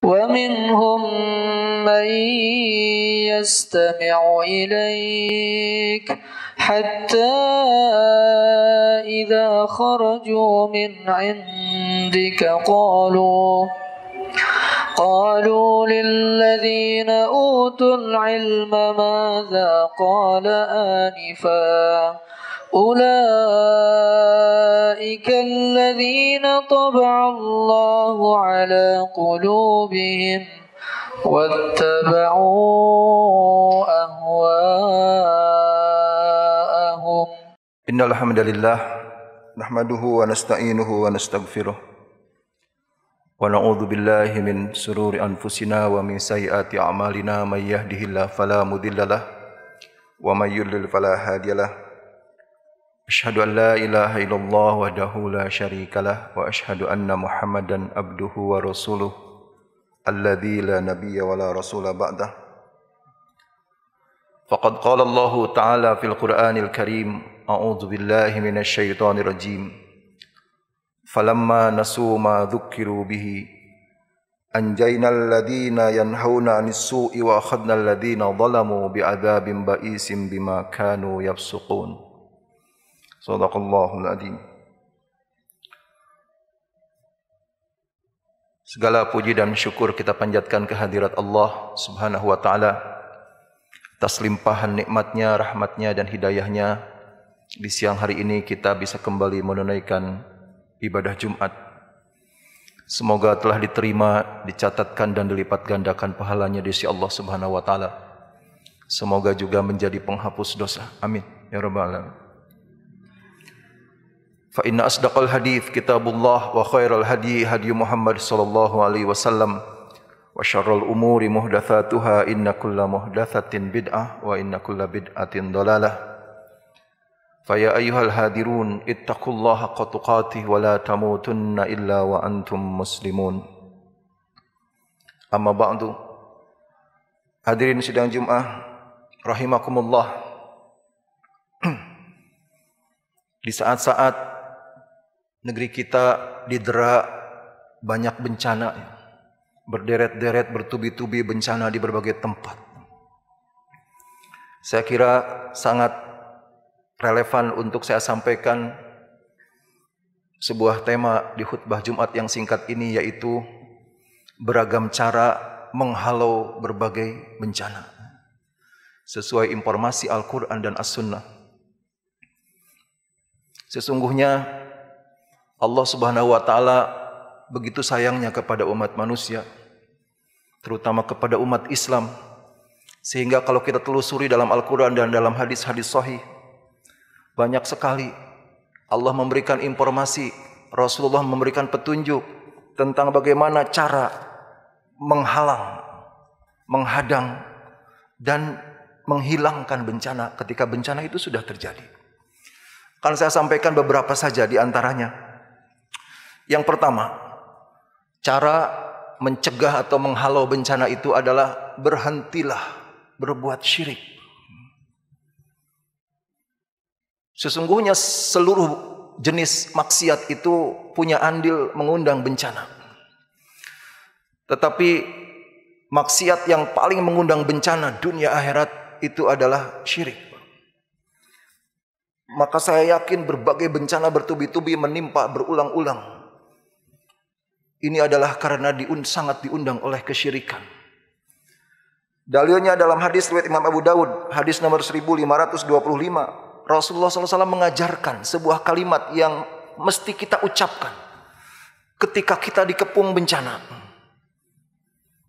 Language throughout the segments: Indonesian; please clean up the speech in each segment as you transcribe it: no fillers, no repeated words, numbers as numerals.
ومنهم من يستمع إليك حتى إذا خرجوا من عندك قالوا للذين أوتوا العلم ماذا قال آنفا أولئك الذين طبع الله على قلوبهم واتبعوا أهواءهم. إن الحمد لله نحمده ونستعينه ونستغفره ونعوذ بالله من شرور أنفسنا ومن سيئات أعمالنا من يهده الله فلا مضل له ومن يضلل فلا هادي له أشهد أن لا إله إلا الله وحده لا شريك له وأشهد أن محمدا عبده ورسوله الذي لا نبي ولا رسول بعده فقد قال الله تعالى في القرآن الكريم أعوذ بالله من الشيطان الرجيم فلما نسوا ما ذكروا به أنجينا الذين ينهون عن السوء وأخذنا الذين ظلموا بعذاب بئيس بما كانوا يفسقون صدق الله العظيم. Segala puji dan syukur kita panjatkan kehadirat Allah Subhanahu wa taala atas limpahan nikmatnya, rahmatnya dan hidayahnya. Di siang hari ini kita bisa kembali menunaikan ibadah Jumat. Semoga telah diterima, dicatatkan dan dilipat gandakan pahalanya di sisi Allah Subhanahu wa taala. Semoga juga menjadi penghapus dosa. Amin ya rabbal alamin. Fa inna asdaqal hadits kitabullah wa khairal hadi hadi Muhammad sallallahu alaihi wasallam wa syarrul umuri muhdatsatuha inna kulla muhdatsatin bid'ah wa inna kulla bid'atin dhalalah. Faya ayyuhal hadirun ittaqullaha haqqa tuqatih wa la tamutunna illa wa antum muslimun. Amma ba'du. Hadirin sidang Jumat rahimakumullah. Di saat-saat negeri kita didera banyak bencana, berderet-deret bertubi-tubi bencana di berbagai tempat. Saya kira sangat relevan untuk saya sampaikan sebuah tema di khutbah Jumat yang singkat ini, yaitu beragam cara menghalau berbagai bencana sesuai informasi Al-Quran dan As-Sunnah. Sesungguhnya Allah Subhanahu wa taala begitu sayangnya kepada umat manusia, terutama kepada umat Islam, sehingga kalau kita telusuri dalam Al-Quran dan dalam hadis-hadis sahih, banyak sekali Allah memberikan informasi, Rasulullah memberikan petunjuk tentang bagaimana cara menghalang, menghadang dan menghilangkan bencana ketika bencana itu sudah terjadi. Akan saya sampaikan beberapa saja di antaranya. Yang pertama, cara mencegah atau menghalau bencana itu adalah berhentilah berbuat syirik. Sesungguhnya seluruh jenis maksiat itu punya andil mengundang bencana. Tetapi maksiat yang paling mengundang bencana dunia akhirat itu adalah syirik. Maka saya yakin berbagai bencana bertubi-tubi menimpa berulang-ulang. Ini adalah karena sangat diundang oleh kesyirikan. Dalilnya dalam hadis riwayat Imam Abu Dawud, hadis nomor 1525. Rasulullah SAW mengajarkan sebuah kalimat yang mesti kita ucapkan ketika kita dikepung bencana.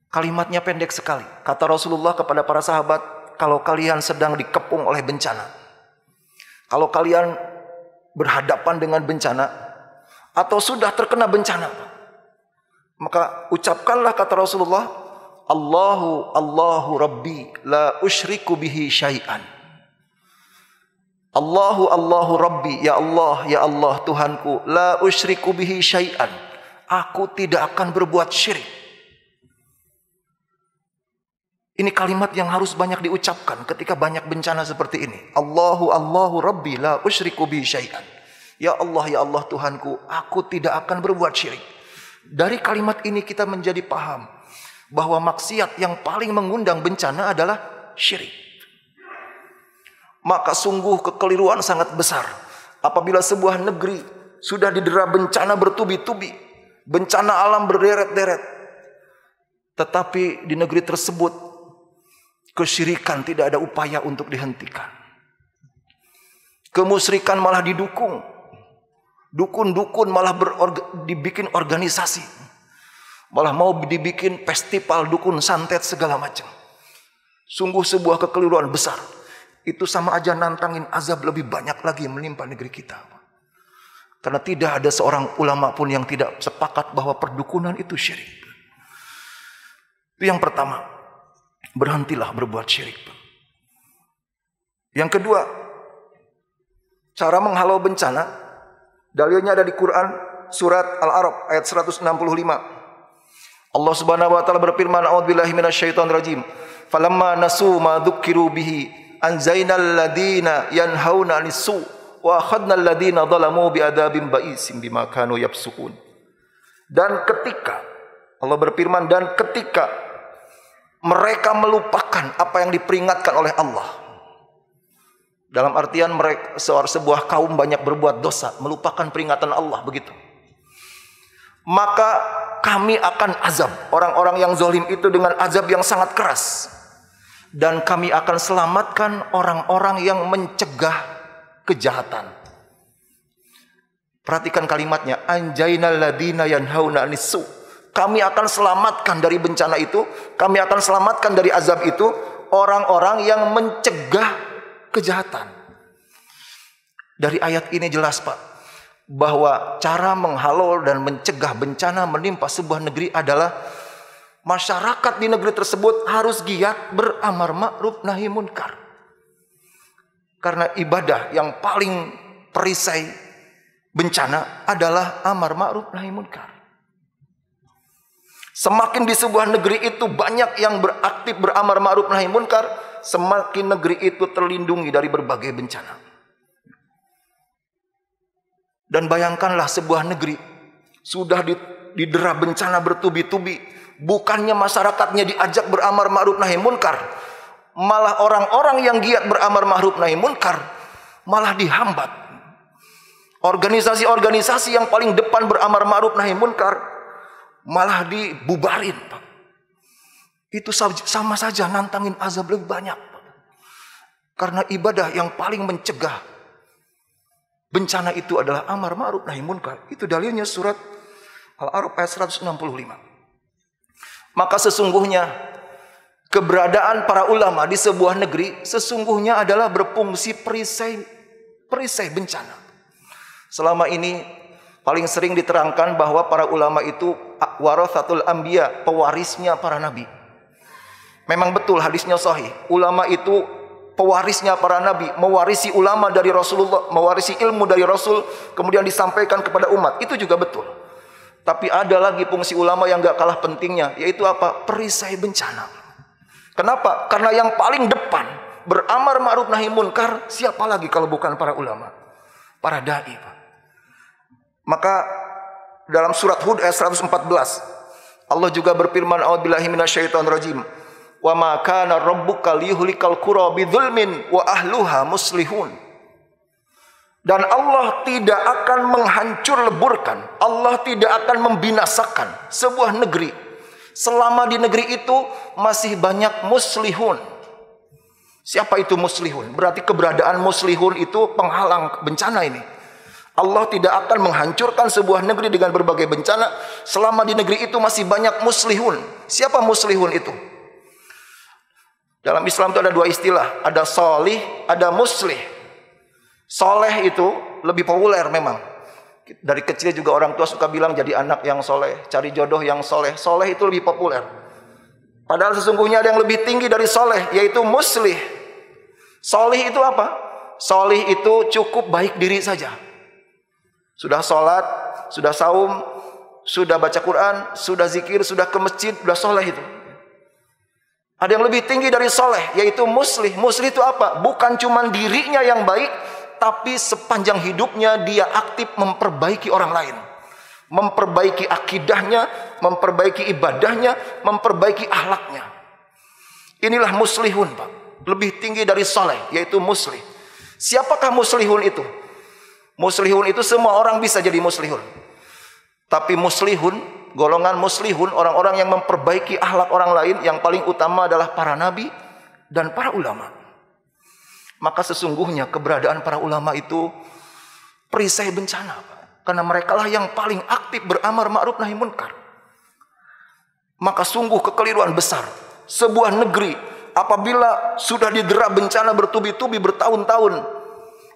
Kalimatnya pendek sekali. Kata Rasulullah kepada para sahabat, kalau kalian sedang dikepung oleh bencana, kalau kalian berhadapan dengan bencana atau sudah terkena bencana, maka ucapkanlah, kata Rasulullah, Allahu Rabbi la usyriku bihi syai'an. Allahu Rabbi, ya Allah Tuhanku, la usyriku bihi syai'an, aku tidak akan berbuat syirik. Ini kalimat yang harus banyak diucapkan ketika banyak bencana seperti ini. Allahu Rabbi la usyriku bihi syai'an. Ya Allah Tuhanku, aku tidak akan berbuat syirik. Dari kalimat ini kita menjadi paham bahwa maksiat yang paling mengundang bencana adalah syirik. Maka sungguh kekeliruan sangat besar apabila sebuah negeri sudah didera bencana bertubi-tubi, bencana alam berderet-deret, tetapi di negeri tersebut kesyirikan tidak ada upaya untuk dihentikan. Kemusyrikan malah didukung. Dukun-dukun malah dibikin organisasi. Malah mau dibikin festival dukun santet segala macam. Sungguh sebuah kekeliruan besar. Itu sama aja nantangin azab lebih banyak lagi yang menimpa negeri kita. Karena tidak ada seorang ulama pun yang tidak sepakat bahwa perdukunan itu syirik. Itu yang pertama. Berhentilah berbuat syirik. Yang kedua, cara menghalau bencana, dalilnya ada di Quran surat Al-A'raf ayat 165. Allah Subhanahu wa taala berfirman, "A'udzubillahi minasyaitonir rajim. Falamma nasu ma dzukiru bihi anzainal ladina yanhauna 'anis su wa akhadnal ladina zalamu bi'adzabin ba'isin bima kanu yafsukun." Dan ketika Allah berfirman, dan ketika mereka melupakan apa yang diperingatkan oleh Allah. Dalam artian mereka sebuah kaum banyak berbuat dosa, melupakan peringatan Allah, begitu. Maka kami akan azab orang-orang yang zalim itu dengan azab yang sangat keras. Dan kami akan selamatkan orang-orang yang mencegah kejahatan. Perhatikan kalimatnya, anjainal ladina yanhauna 'anis su. Kami akan selamatkan dari bencana itu, kami akan selamatkan dari azab itu orang-orang yang mencegah kejahatan. Dari ayat ini jelas, Pak, bahwa cara menghalau dan mencegah bencana menimpa sebuah negeri adalah masyarakat di negeri tersebut harus giat beramar ma'ruf nahi munkar. Karena ibadah yang paling perisai bencana adalah amar ma'ruf nahi munkar. Semakin di sebuah negeri itu banyak yang beraktif beramar ma'ruf nahi munkar, semakin negeri itu terlindungi dari berbagai bencana. Dan bayangkanlah sebuah negeri sudah didera bencana bertubi-tubi, bukannya masyarakatnya diajak beramar ma'ruf nahi munkar, malah orang-orang yang giat beramar ma'ruf nahi munkar malah dihambat. Organisasi-organisasi yang paling depan beramar ma'ruf nahi munkar malah dibubarin, Pak. Itu sama saja nantangin azab lebih banyak, Pak. Karena ibadah yang paling mencegah bencana itu adalah amar ma'ruf nahi munkar. Itu dalilnya surat Al-A'raf ayat 165. Maka sesungguhnya keberadaan para ulama di sebuah negeri sesungguhnya adalah berfungsi perisai bencana. Selama ini paling sering diterangkan bahwa para ulama itu warathatul anbiya, pewarisnya para nabi. Memang betul hadisnya sahih. Ulama itu pewarisnya para nabi, mewarisi ulama dari Rasulullah, mewarisi ilmu dari Rasul, kemudian disampaikan kepada umat. Itu juga betul. Tapi ada lagi fungsi ulama yang gak kalah pentingnya, yaitu apa? Perisai bencana. Kenapa? Karena yang paling depan beramar ma'ruf nahi munkar siapa lagi kalau bukan para ulama, para dai, Pak. Maka dalam surat Hud ayat 114 Allah juga berfirman, a'udzubillahi minasyaitonir rajim, wa ma kana rabbuka liyuhlikal qura bidzulmin wa ahluha muslihun. Dan Allah tidak akan menghancur leburkan, Allah tidak akan membinasakan sebuah negeri selama di negeri itu masih banyak muslihun. Siapa itu muslihun? Berarti keberadaan muslihun itu penghalang bencana ini. Allah tidak akan menghancurkan sebuah negeri dengan berbagai bencana selama di negeri itu masih banyak muslihun. Siapa muslihun itu? Dalam Islam itu ada dua istilah, ada solih, ada muslih. Soleh itu lebih populer memang. Dari kecil juga orang tua suka bilang jadi anak yang soleh, cari jodoh yang soleh. Soleh itu lebih populer. Padahal sesungguhnya ada yang lebih tinggi dari soleh, yaitu muslih. Solih itu apa? Solih itu cukup baik diri saja. Sudah sholat, sudah saum, sudah baca Quran, sudah zikir, sudah ke masjid, sudah soleh itu. Ada yang lebih tinggi dari soleh, yaitu muslih. Muslih itu apa? Bukan cuma dirinya yang baik, tapi sepanjang hidupnya dia aktif memperbaiki orang lain. memperbaiki akidahnya, memperbaiki ibadahnya, memperbaiki akhlaknya. Inilah muslihun, Pak. Lebih tinggi dari soleh, yaitu muslih. Siapakah muslihun itu? Muslihun itu semua orang bisa jadi muslihun. Tapi muslihun, golongan muslihun, orang-orang yang memperbaiki akhlak orang lain, yang paling utama adalah para nabi dan para ulama. Maka sesungguhnya keberadaan para ulama itu perisai bencana, Pak. Karena mereka lah yang paling aktif beramar ma'ruf nahi munkar. Maka sungguh kekeliruan besar sebuah negeri apabila sudah didera bencana bertubi-tubi bertahun-tahun,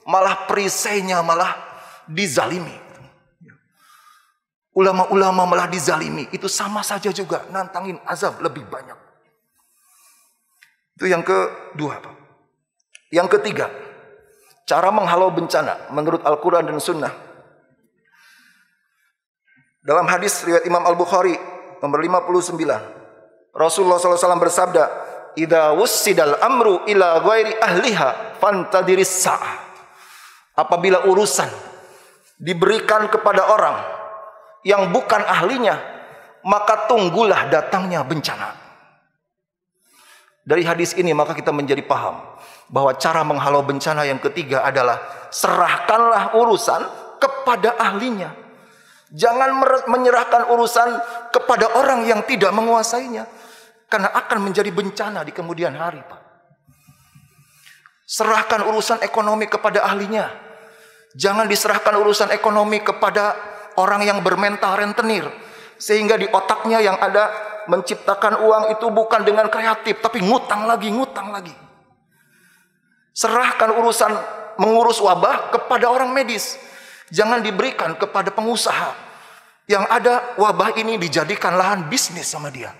malah perisainya malah dizalimi. Ulama-ulama malah dizalimi. Itu sama saja juga nantangin azab lebih banyak. Itu yang kedua, Pak. Yang ketiga, cara menghalau bencana menurut Al-Quran dan Sunnah. Dalam hadis riwayat Imam Al-Bukhari nomor 59, Rasulullah SAW bersabda, "Idza wussidal amru ila ghairi ahliha fantadiris sa'ah." Apabila urusan diberikan kepada orang yang bukan ahlinya, maka tunggulah datangnya bencana. Dari hadis ini maka kita menjadi paham bahwa cara menghalau bencana yang ketiga adalah serahkanlah urusan kepada ahlinya. Jangan menyerahkan urusan kepada orang yang tidak menguasainya, karena akan menjadi bencana di kemudian hari, Pak. Serahkan urusan ekonomi kepada ahlinya. Jangan diserahkan urusan ekonomi kepada orang yang bermental rentenir, sehingga di otaknya yang ada menciptakan uang itu bukan dengan kreatif, tapi ngutang lagi. Serahkan urusan mengurus wabah kepada orang medis. Jangan diberikan kepada pengusaha yang ada wabah ini dijadikan lahan bisnis sama dia.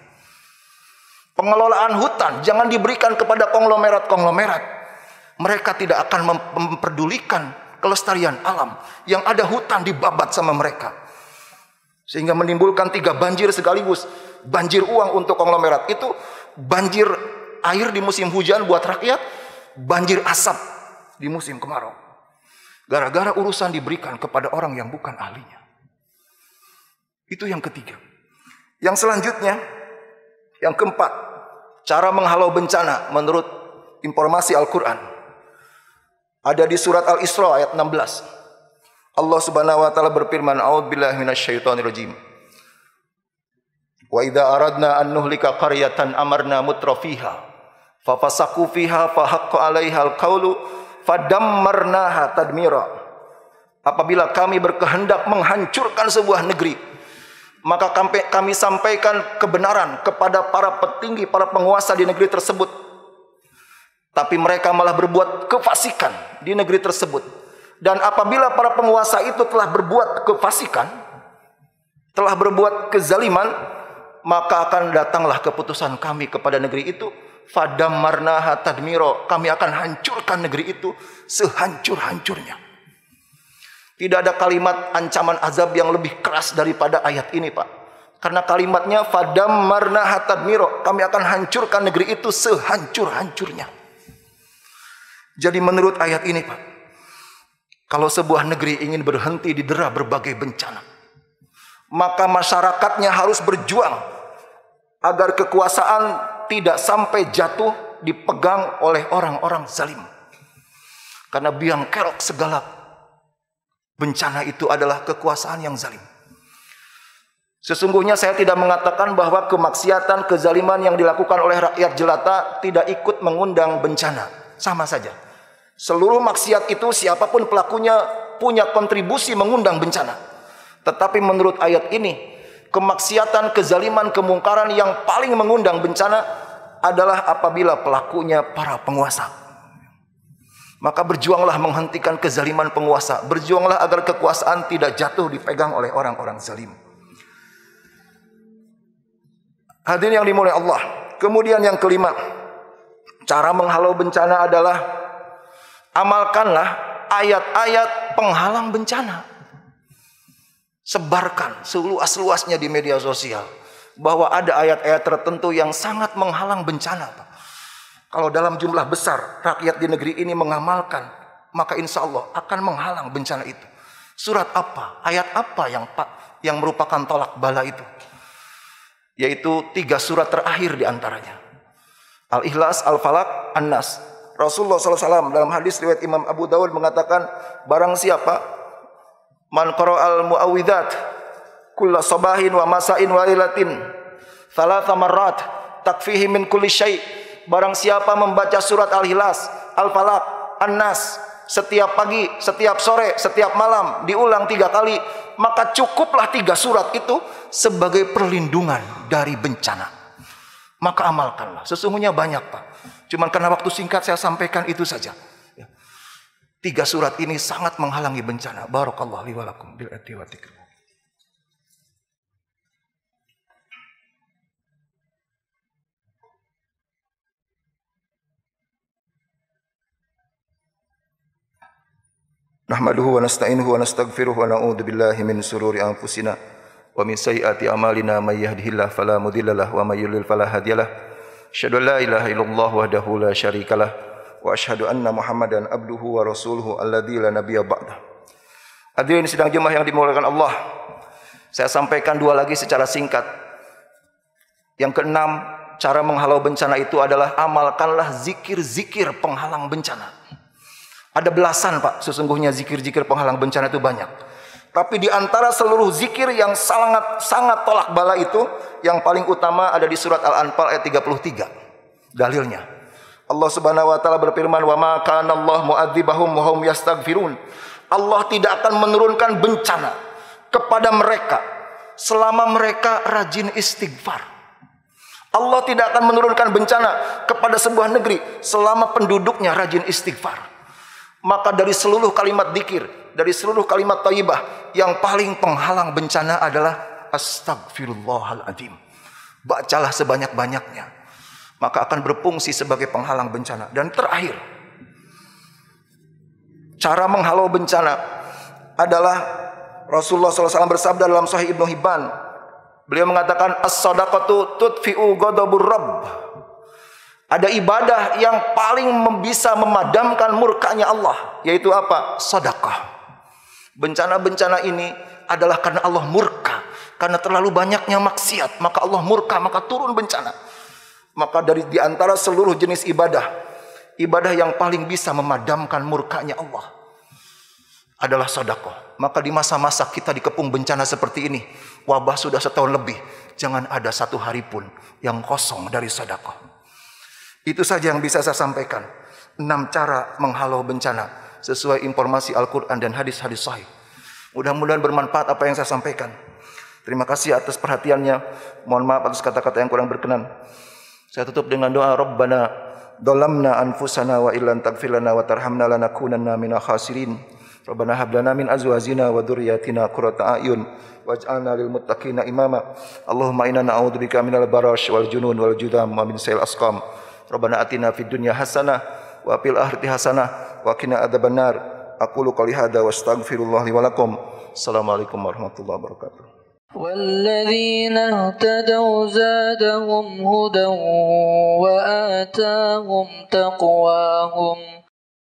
Pengelolaan hutan jangan diberikan kepada konglomerat-konglomerat. Mereka tidak akan memperdulikan kelestarian alam. Yang ada hutan dibabat sama mereka, sehingga menimbulkan 3 banjir sekaligus. Banjir uang untuk konglomerat itu, banjir air di musim hujan buat rakyat, banjir asap di musim kemarau. Gara-gara urusan diberikan kepada orang yang bukan ahlinya. Itu yang ketiga. Yang selanjutnya, yang keempat, cara menghalau bencana menurut informasi Al-Quran. Ada di surat Al-Isra ayat 16. Allah Subhanahu wa taala berfirman, "A'udzubillahi minasyaitonirrajim. Wa idza aradna an nuhlika qaryatan amarna mutrafiha fafasaku fiha fahaqqa 'alaihal qaulu fadammarnaha tadmira." Apabila kami berkehendak menghancurkan sebuah negeri, maka kami sampaikan kebenaran kepada para petinggi, para penguasa di negeri tersebut. Tapi mereka malah berbuat kefasikan di negeri tersebut. Dan apabila para penguasa itu telah berbuat kefasikan, telah berbuat kezaliman, maka akan datanglah keputusan kami kepada negeri itu. Fadammarnaha tadmiro. Kami akan hancurkan negeri itu sehancur-hancurnya. Tidak ada kalimat ancaman azab yang lebih keras daripada ayat ini, Pak. Karena kalimatnya fadammarnaha tadmiro. Kami akan hancurkan negeri itu sehancur-hancurnya. Jadi menurut ayat ini, Pak, kalau sebuah negeri ingin berhenti didera berbagai bencana, maka masyarakatnya harus berjuang agar kekuasaan tidak sampai jatuh dipegang oleh orang-orang zalim. Karena biang kerok segala bencana itu adalah kekuasaan yang zalim. Sesungguhnya saya tidak mengatakan bahwa kemaksiatan, kezaliman yang dilakukan oleh rakyat jelata tidak ikut mengundang bencana. Sama saja. Seluruh maksiat itu siapapun pelakunya punya kontribusi mengundang bencana. Tetapi menurut ayat ini, kemaksiatan, kezaliman, kemungkaran yang paling mengundang bencana adalah apabila pelakunya para penguasa. Maka berjuanglah menghentikan kezaliman penguasa. Berjuanglah agar kekuasaan tidak jatuh dipegang oleh orang-orang zalim. Hadirin yang dimuliakan Allah. Kemudian yang kelima, cara menghalau bencana adalah amalkanlah ayat-ayat penghalang bencana. Sebarkan seluas-luasnya di media sosial bahwa ada ayat-ayat tertentu yang sangat menghalang bencana, Pak. Kalau dalam jumlah besar rakyat di negeri ini mengamalkan, maka insya Allah akan menghalang bencana itu. Surat apa, ayat apa yang merupakan tolak bala itu, yaitu 3 surat terakhir di antaranya. Al-Ikhlas, Al-Falaq, An-Nas. Rasulullah SAW dalam hadis riwayat Imam Abu Dawud mengatakan, barang siapa man qara'al mu'awwidzat kulla sabahin wa masa'in wa lailatin thalatha marrat takfihi min kulli syai'. Barang siapa membaca surat Al-Ikhlas, Al-Falaq, An-Nas setiap pagi, setiap sore, setiap malam, diulang 3 kali, maka cukuplah 3 surat itu sebagai perlindungan dari bencana. Maka amalkanlah. Sesungguhnya banyak, Pak. Cuman karena waktu singkat saya sampaikan itu saja. 3 surat ini sangat menghalangi bencana. Barakallahu li wa lakum bil ati wa dzikr. Nahmaduhu wa nasta'inuhu wa nastaghfiruhu wa na'udzu billahi min shururi anfusina wa min sayyiati a'malina may yahdihillahu fala mudhillalah wa may yudlil fala hadiyalah. Asyhadu an la ilaha illallah wahdahu la syarikalah wa asyhadu anna Muhammadan abduhu wa rasuluhu alladzi la nabiyya ba'dah. Hadirin sidang jemaah yang dimuliakan Allah, saya sampaikan 2 lagi secara singkat. Yang keenam, cara menghalau bencana itu adalah amalkanlah zikir-zikir penghalang bencana. Ada belasan, Pak, sesungguhnya zikir-zikir penghalang bencana itu banyak. Tapi di antara seluruh zikir yang sangat tolak bala itu, yang paling utama ada di surat Al-Anfal ayat 33. Dalilnya, Allah Subhanahu wa taala berfirman, "Wa ma kana Allah mu'adzibahum wa hum yastaghfirun." Allah tidak akan menurunkan bencana kepada mereka selama mereka rajin istighfar. Allah tidak akan menurunkan bencana kepada sebuah negeri selama penduduknya rajin istighfar. Maka dari seluruh kalimat dzikir, dari seluruh kalimat thayyibah, yang paling penghalang bencana adalah astagfirullahaladzim. Bacalah sebanyak-banyaknya, maka akan berfungsi sebagai penghalang bencana. Dan terakhir, cara menghalau bencana adalah Rasulullah SAW bersabda dalam Sahih Ibnu Hibban. Beliau mengatakan, as-sadaqatu tudfi'u ghadabur rabb. Ada ibadah yang paling bisa memadamkan murkanya Allah, yaitu apa? Sedekah. Bencana-bencana ini adalah karena Allah murka, karena terlalu banyaknya maksiat, maka Allah murka, maka turun bencana. Maka di antara seluruh jenis ibadah yang paling bisa memadamkan murkanya Allah adalah sedekah. Maka di masa-masa kita dikepung bencana seperti ini, wabah sudah 1 tahun lebih, jangan ada 1 hari pun yang kosong dari sedekah. Itu saja yang bisa saya sampaikan. 6 cara menghalau bencana sesuai informasi Al-Quran dan hadis-hadis sahih. Mudah-mudahan bermanfaat apa yang saya sampaikan. Terima kasih atas perhatiannya. Mohon maaf atas kata-kata yang kurang berkenan. Saya tutup dengan doa, Rabbana dolamna anfusana wa illan taghfir lana wa tarhamna lanakunanna minal khasirin. Rabbana hab lana min azwajina wa dzurriyyatina qurrata a'yun waj'alna lil muttaqina imama. Allahumma inna na'udzubika minal barash wal junun wal judam wa min sayyi'il asqam. Rabbana atina fid dunya hasanah wa fil akhirati hasanah wa qina adzabannar. Aqulu qouli hadza wa astaghfirullah li wa lakum. Assalamualaikum warahmatullahi wabarakatuh. والذين اهتدوا زادهم هدى وآتاهم تقواهم